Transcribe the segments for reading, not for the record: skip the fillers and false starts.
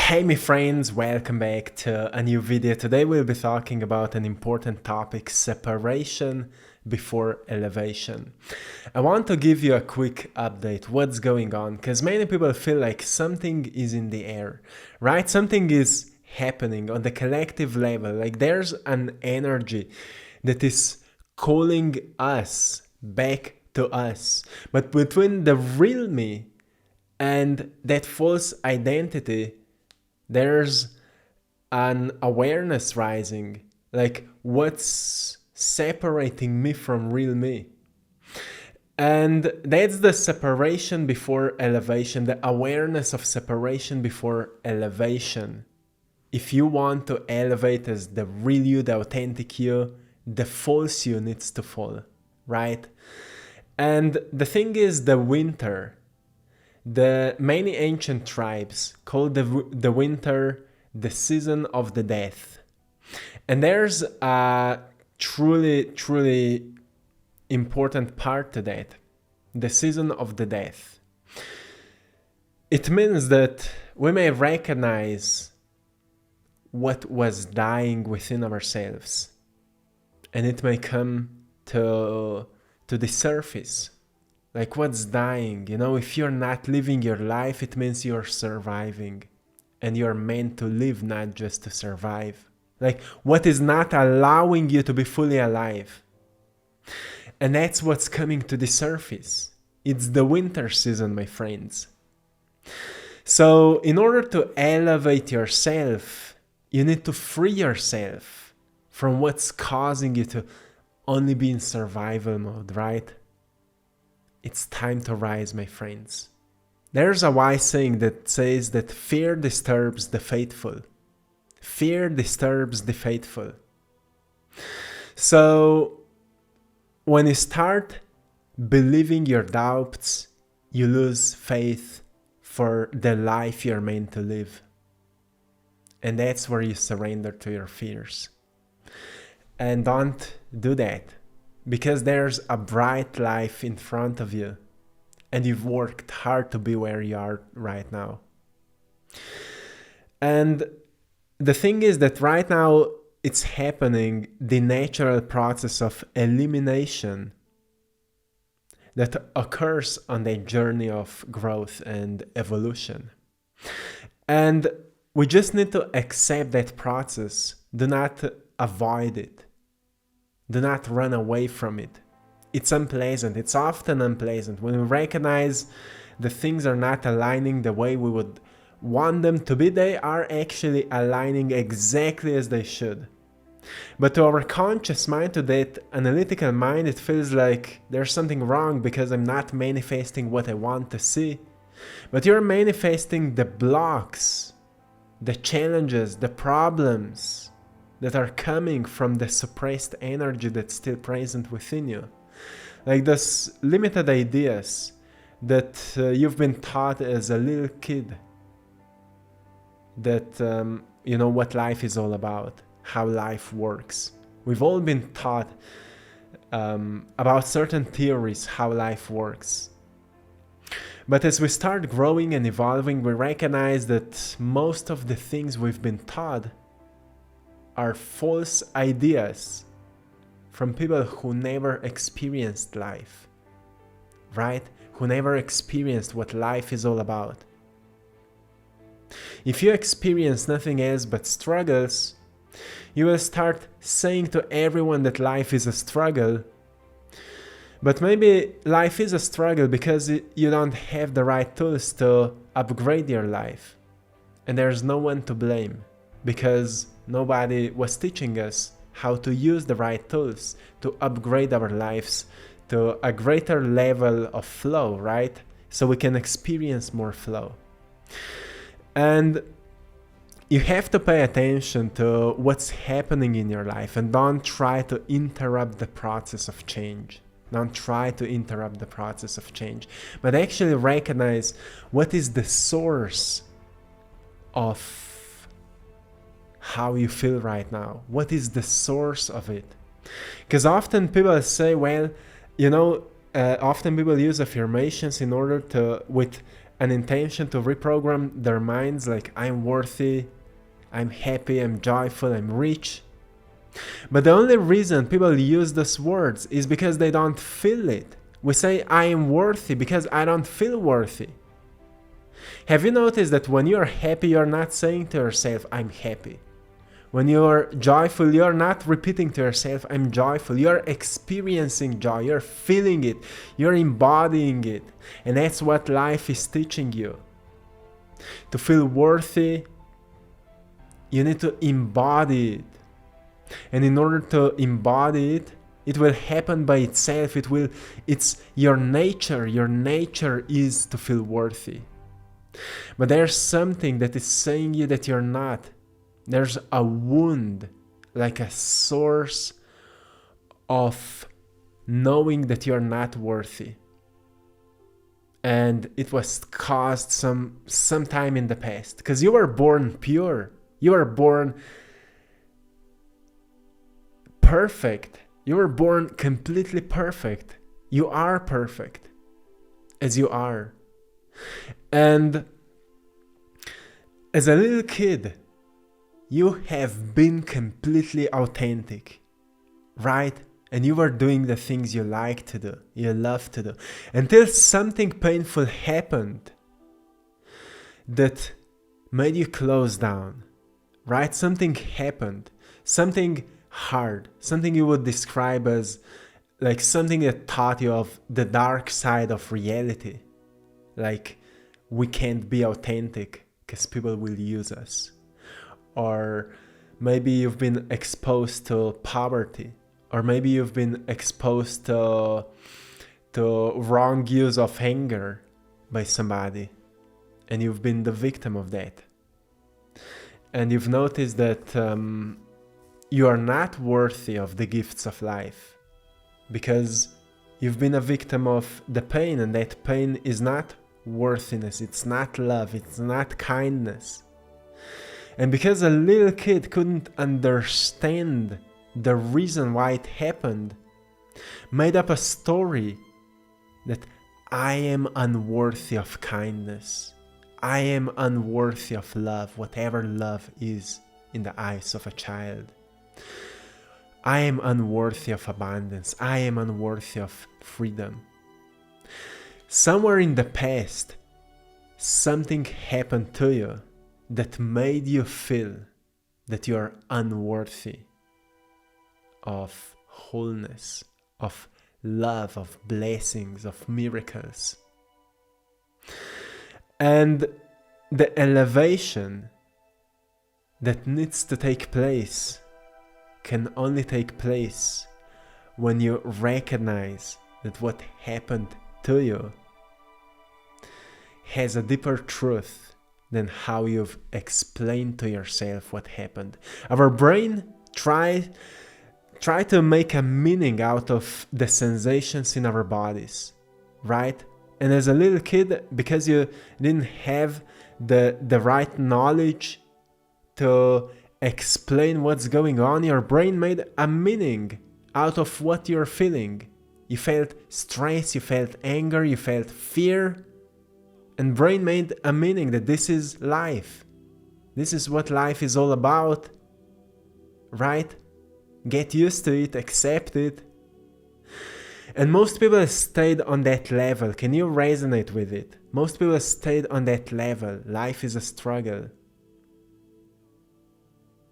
Hey my friends, welcome back to a new video. Today we'll be talking about an important topic, separation before elevation. I want to give you a quick update what's going on, because many people feel like something is in the air, right? Something is happening on the collective level, like there's an energy that is calling us back to us. But between the real me and that false identity, there's an awareness rising, like what's separating me from real me. And that's the separation before elevation, the awareness of separation before elevation. If you want to elevate as the real you, the authentic you, the false you needs to fall, right? And the thing is, the winter, the many ancient tribes called the winter the season of the death. And there's a truly important part to that, the season of the death. It means that we may recognize what was dying within ourselves, and it may come to the surface. Like what's dying, if you're not living your life, it means you're surviving. And you're meant to live, not just to survive. Like what is not allowing you to be fully alive. And that's what's coming to the surface. It's the winter season, my friends. So in order to elevate yourself, you need to free yourself from what's causing you to only be in survival mode, right? It's time to rise, my friends. There's a wise saying that says that fear disturbs the faithful. Fear disturbs the faithful. So when you start believing your doubts, you lose faith for the life you're meant to live. And that's where you surrender to your fears. And don't do that, because there's a bright life in front of you, and you've worked hard to be where you are right now. And the thing is that right now it's happening, the natural process of elimination that occurs on the journey of growth and evolution. And we just need to accept that process. Do not avoid it. Do not run away from it. It's unpleasant. It's often unpleasant. When we recognize the things are not aligning the way we would want them to be, they are actually aligning exactly as they should. But to our conscious mind, to that analytical mind, it feels like there's something wrong because I'm not manifesting what I want to see. But you're manifesting the blocks, the challenges, the problems that are coming from the suppressed energy that's still present within you. Like those limited ideas that you've been taught as a little kid. That, what life is all about, how life works. We've all been taught about certain theories, how life works. But as we start growing and evolving, we recognize that most of the things we've been taught are false ideas from people who never experienced life, right? Who never experienced what life is all about. If you experience nothing else but struggles, you will start saying to everyone that life is a struggle. But maybe life is a struggle because you don't have the right tools to upgrade your life. And there's no one to blame, because nobody was teaching us how to use the right tools to upgrade our lives to a greater level of flow, right? So we can experience more flow. And you have to pay attention to what's happening in your life, and don't try to interrupt the process of change. Don't try to interrupt the process of change, but actually recognize what is the source of how you feel right now. What is the source of it? Because often people say, well, often people use affirmations in order to, with an intention to reprogram their minds, like I'm worthy, I'm happy, I'm joyful, I'm rich. But the only reason people use those words is because they don't feel it. We say I am worthy because I don't feel worthy. Have you noticed that when you're happy, you're not saying to yourself, I'm happy? When you're joyful, you're not repeating to yourself, I'm joyful. You're experiencing joy, you're feeling it, you're embodying it. And that's what life is teaching you. To feel worthy, you need to embody it. And in order to embody it, it will happen by itself. It's your nature. Your nature is to feel worthy. But there's something that is saying you that you're not. There's a wound, like a source of knowing that you're not worthy. And it was caused sometime in the past. Because you were born pure. You were born perfect. You were born completely perfect. You are perfect as you are. And as a little kid, you have been completely authentic, right? And you were doing the things you like to do, you love to do, until something painful happened that made you close down, right? Something happened, something hard, something you would describe as like something that taught you of the dark side of reality. Like, we can't be authentic because people will use us. Or maybe you've been exposed to poverty, or maybe you've been exposed to wrong use of anger by somebody, and you've been the victim of that. And you've noticed that you are not worthy of the gifts of life because you've been a victim of the pain, and that pain is not worthiness, it's not love, it's not kindness. And because a little kid couldn't understand the reason why it happened, made up a story that I am unworthy of kindness, I am unworthy of love, whatever love is in the eyes of a child. I am unworthy of abundance, I am unworthy of freedom. Somewhere in the past, something happened to you that made you feel that you are unworthy of wholeness, of love, of blessings, of miracles. And the elevation that needs to take place can only take place when you recognize that what happened to you has a deeper truth than how you've explained to yourself what happened. Our brain try to make a meaning out of the sensations in our bodies, right? And as a little kid, because you didn't have the right knowledge to explain what's going on, your brain made a meaning out of what you're feeling. You felt stress, you felt anger, you felt fear, and brain made a meaning that this is life. This is what life is all about, right? Get used to it, accept it. And most people stayed on that level. Can you resonate with it? Most people stayed on that level. Life is a struggle.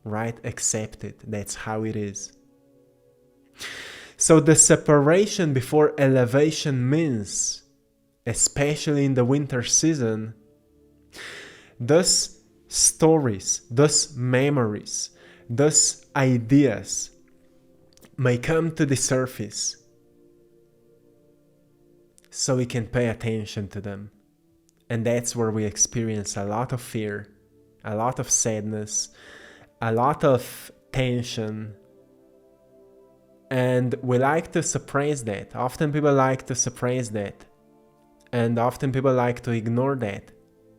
Right? Accept it. That's how it is. So the separation before elevation means, especially in the winter season, those stories, those memories, those ideas may come to the surface so we can pay attention to them. And that's where we experience a lot of fear, a lot of sadness, a lot of tension. And we like to suppress that. Often people like to suppress that. And often people like to ignore that.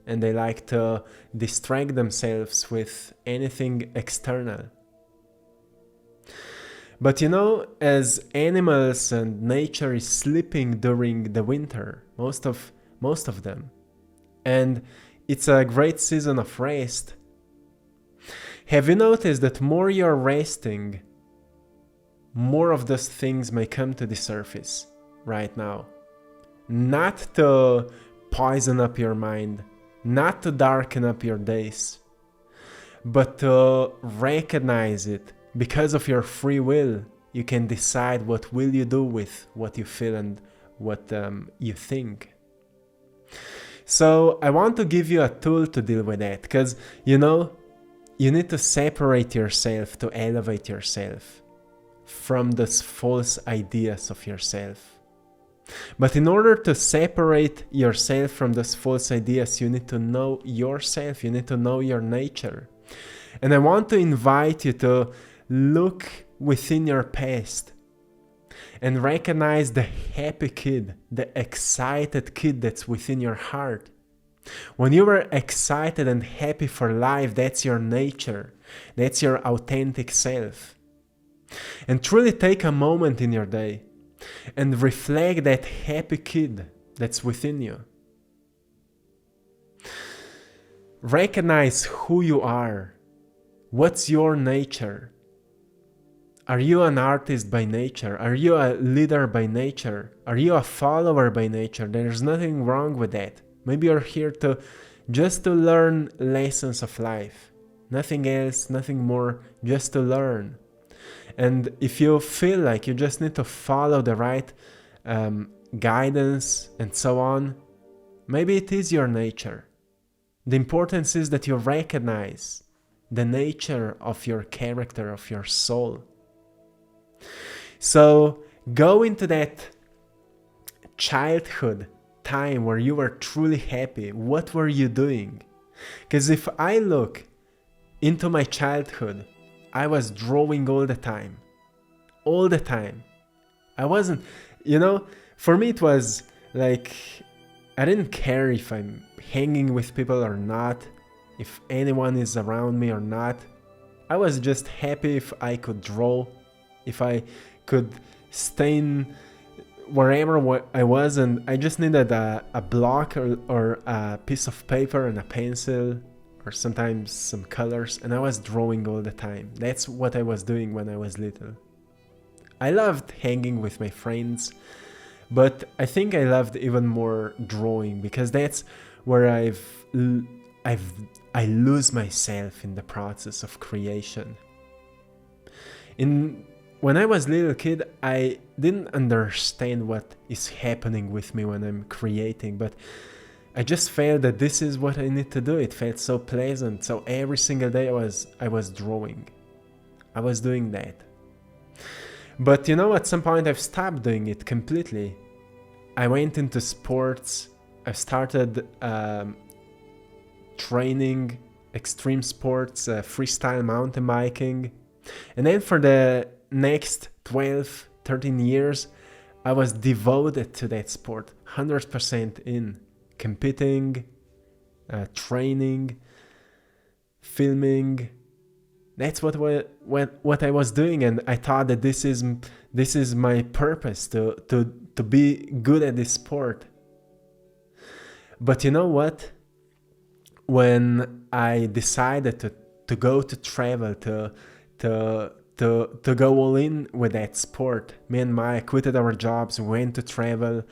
And they like to distract themselves with anything external. But as animals and nature is sleeping during the winter, most of them, and it's a great season of rest. Have you noticed that more you're resting, more of those things may come to the surface right now? Not to poison up your mind, not to darken up your days, but to recognize it. Because of your free will, you can decide what will you do with what you feel and what you think. So I want to give you a tool to deal with that, because you need to separate yourself to elevate yourself from those false ideas of yourself. But in order to separate yourself from those false ideas, you need to know yourself, you need to know your nature. And I want to invite you to look within your past and recognize the happy kid, the excited kid that's within your heart. When you were excited and happy for life, that's your nature. That's your authentic self. And truly take a moment in your day and reflect that happy kid that's within you. Recognize who you are. What's your nature? Are you an artist by nature? Are you a leader by nature? Are you a follower by nature? There's nothing wrong with that. Maybe you're here just to learn lessons of life. Nothing else, nothing more, just to learn. And if you feel like you just need to follow the right guidance and so on, maybe it is your nature. The importance is that you recognize the nature of your character, of your soul. So go into that childhood time where you were truly happy. What were you doing? Because if I look into my childhood, I was drawing all the time. All the time. I wasn't, for me it was like, I didn't care if I'm hanging with people or not, if anyone is around me or not. I was just happy if I could draw, if I could stay in wherever I was, and I just needed a block or a piece of paper and a pencil, or sometimes some colors, and I was drawing all the time. That's what I was doing when I was little. I loved hanging with my friends, but I think I loved even more drawing, because that's where I lose myself in the process of creation. When I was a little kid, I didn't understand what is happening with me when I'm creating, but I just felt that this is what I need to do. It felt so pleasant. So every single day I was drawing. I was doing that. But at some point I've stopped doing it completely. I went into sports. I started training extreme sports, freestyle mountain biking. And then for the next 12, 13 years, I was devoted to that sport, 100% in. Competing, training, filming. That's what I was doing, and I thought that this is my purpose, to be good at this sport. But you know what? When I decided to go to travel, to go all in with that sport, me and Maya quitted our jobs, went to travel.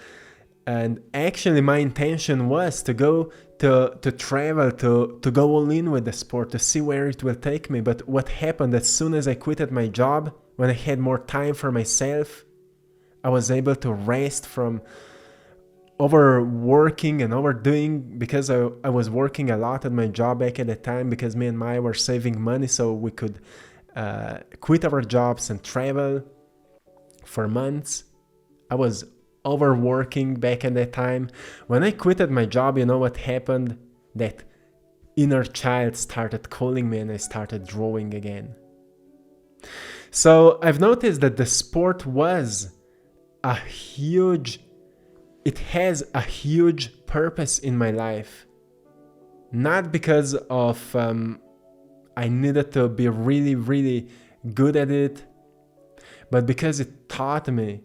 And actually my intention was to go to travel, to go all in with the sport, to see where it will take me. But what happened, as soon as I quitted my job, when I had more time for myself, I was able to rest from overworking and overdoing, because I was working a lot at my job back at the time, because me and Maya were saving money so we could quit our jobs and travel for months. I was overworking back at that time. When I quitted my job, you know what happened? That inner child started calling me and I started drawing again. So I've noticed that the sport it has a huge purpose in my life. Not because of I needed to be really, really good at it, but because it taught me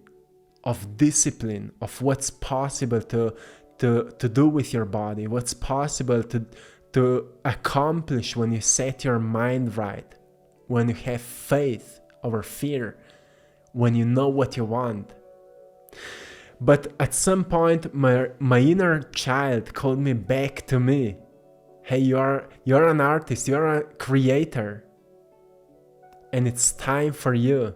of discipline, of what's possible to do with your body, what's possible to accomplish when you set your mind right, when you have faith over fear, when you know what you want. But at some point, my inner child called me back to me. Hey, you're an artist, you're a creator, and it's time for you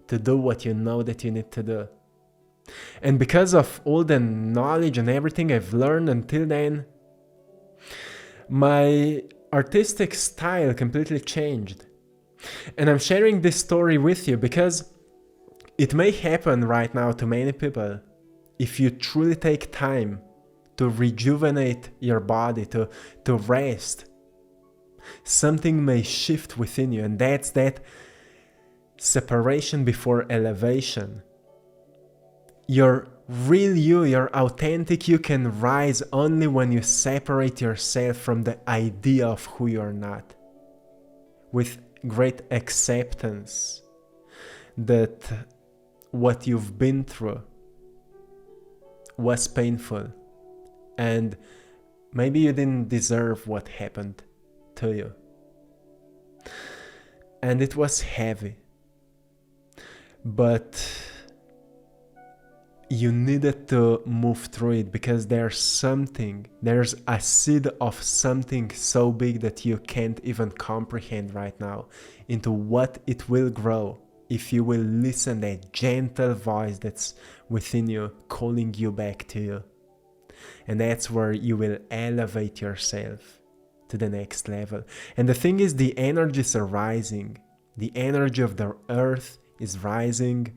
to do what you know that you need to do. And because of all the knowledge and everything I've learned until then, my artistic style completely changed. And I'm sharing this story with you because it may happen right now to many people. If you truly take time to rejuvenate your body, to rest, something may shift within you, and that's that separation before elevation. Your real you, your authentic you can rise only when you separate yourself from the idea of who you're not, with great acceptance that what you've been through was painful and maybe you didn't deserve what happened to you. And it was heavy. But you needed to move through it because there's a seed of something so big that you can't even comprehend right now into what it will grow if you will listen to that gentle voice that's within you calling you back to you. And that's where you will elevate yourself to the next level. And the thing is, the energies are rising. The energy of the earth is rising.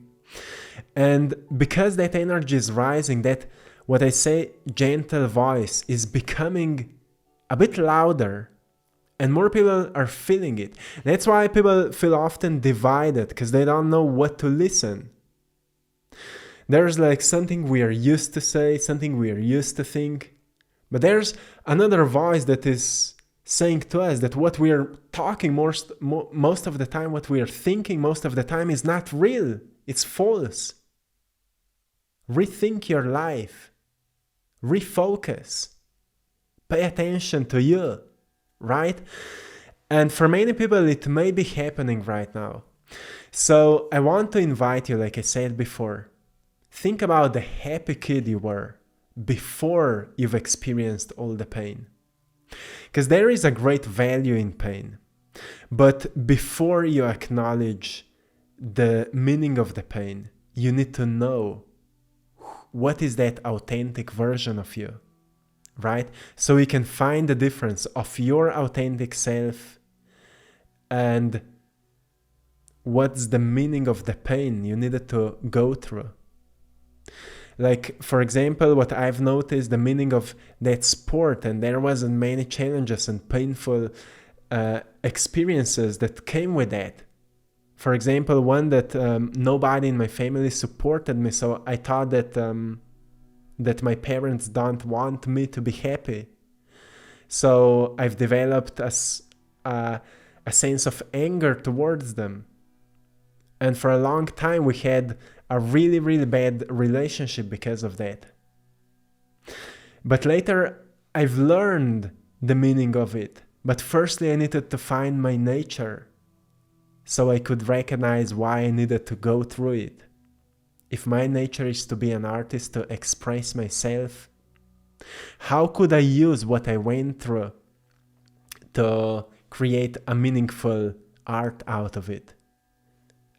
And because that energy is rising, that what I say, gentle voice is becoming a bit louder and more people are feeling it. That's why people feel often divided because they don't know what to listen. There's like something we are used to say, something we are used to think, but there's another voice that is saying to us that what we are talking most of the time, what we are thinking most of the time is not real. It's false. Rethink your life. Refocus. Pay attention to you, right? And for many people, it may be happening right now. So I want to invite you, like I said before, think about the happy kid you were before you've experienced all the pain. Because there is a great value in pain. But before you acknowledge the meaning of the pain, you need to know what is that authentic version of you, right? So you can find the difference of your authentic self and what's the meaning of the pain you needed to go through. Like, for example, what I've noticed, the meaning of that sport, and there wasn't many challenges and painful experiences that came with that. For example, one that nobody in my family supported me, so I thought that that my parents don't want me to be happy. So I've developed a sense of anger towards them. And for a long time, we had a really, really bad relationship because of that. But later, I've learned the meaning of it. But firstly, I needed to find my nature so I could recognize why I needed to go through it. If my nature is to be an artist, to express myself, how could I use what I went through to create a meaningful art out of it?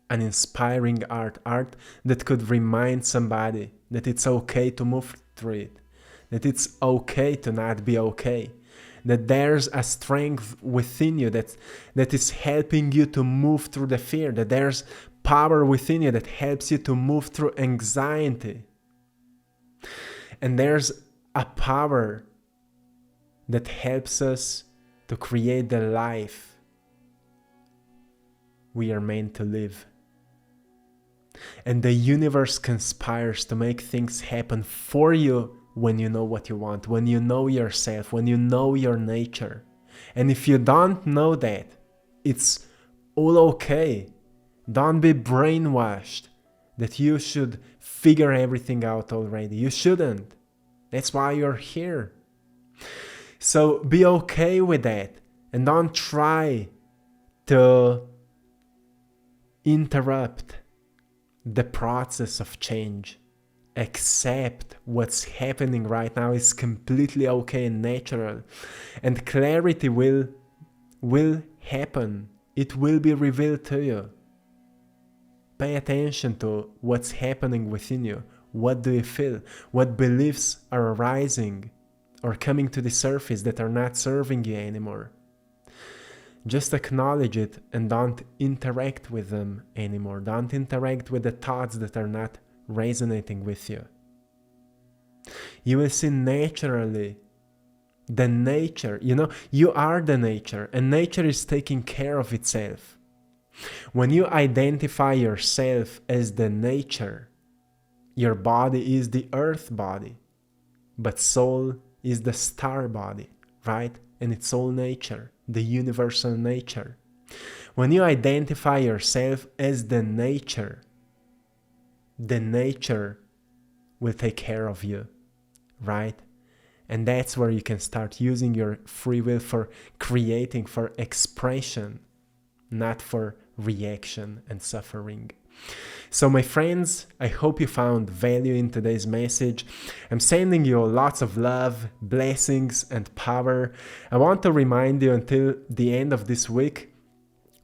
An inspiring art that could remind somebody that it's okay to move through it, that it's okay to not be okay, that there's a strength within you that is helping you to move through the fear, that there's power within you that helps you to move through anxiety. And there's a power that helps us to create the life we are meant to live. And the universe conspires to make things happen for you when you know what you want, when you know yourself, when you know your nature. And if you don't know that, it's all okay. Don't be brainwashed that you should figure everything out already. You shouldn't. That's why you're here. So be okay with that and don't try to interrupt the process of change. Accept what's happening right now is completely okay and natural, and clarity will happen. It will be revealed to you. Pay attention to what's happening within you. What do you feel? What beliefs are arising or coming to the surface that are not serving you anymore? Just acknowledge it and don't interact with them anymore. Don't interact with the thoughts that are not resonating with you. You will see naturally the nature. You are the nature, and nature is taking care of itself. When you identify yourself as the nature, your body is the earth body, but soul is the star body, right? And it's all nature, the universal nature. When you identify yourself as the nature will take care of you, right? And that's where you can start using your free will for creating, for expression, not for reaction and suffering. So my friends, I hope you found value in today's message. I'm sending you lots of love, blessings, and power. I want to remind you, until the end of this week,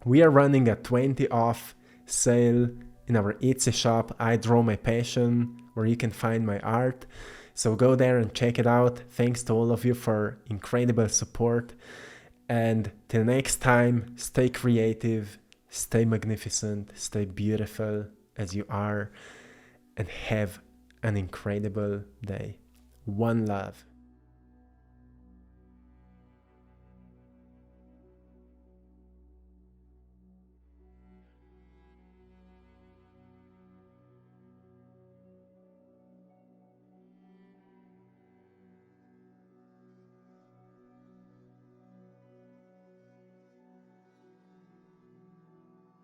we are running a 20 off sale in our Etsy shop, I Draw My Passion, where you can find my art. So go there and check it out. Thanks to all of you for incredible support. And till next time, stay creative, stay magnificent, stay beautiful as you are, and have an incredible day. One love.